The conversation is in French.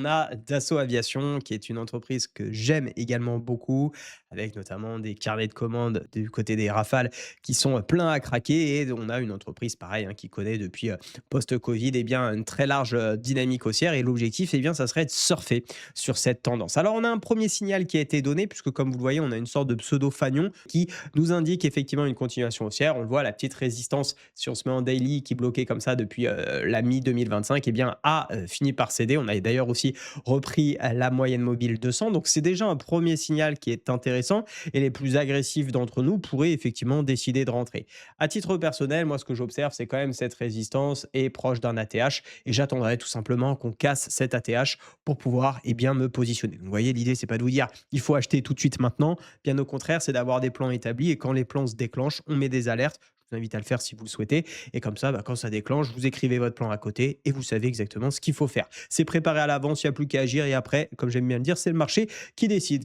On a Dassault Aviation, qui est une entreprise que j'aime également beaucoup, avec notamment des carnets de commandes du côté des Rafales qui sont pleins à craquer. Et on a une entreprise, pareil, hein, qui connaît depuis post-Covid eh bien, une très large dynamique haussière. Et l'objectif, eh bien, ça serait de surfer sur cette tendance. Alors, on a un premier signal qui a été donné, puisque comme vous le voyez, on a une sorte de pseudo-fanion qui nous indique effectivement une continuation haussière. On le voit, la petite résistance, si on se met en daily, qui bloquait comme ça depuis la mi-2025, eh bien, a fini par céder. On a d'ailleurs aussi repris la moyenne mobile 200. Donc, c'est déjà un premier signal qui est intéressant et les plus agressifs d'entre nous pourraient effectivement décider de rentrer. À titre personnel, moi, ce que j'observe, c'est quand même cette résistance est proche d'un ATH et j'attendrai tout simplement qu'on casse cet ATH pour pouvoir bien me positionner. Donc, vous voyez, l'idée, c'est pas de vous dire il faut acheter tout de suite maintenant. Bien au contraire, c'est d'avoir des plans établis et quand les plans se déclenchent, on met des alertes. Je vous invite à le faire si vous le souhaitez. Et comme ça, quand ça déclenche, vous écrivez votre plan à côté et vous savez exactement ce qu'il faut faire. C'est préparé à l'avance, il n'y a plus qu'à agir. Et après, comme j'aime bien le dire, c'est le marché qui décide.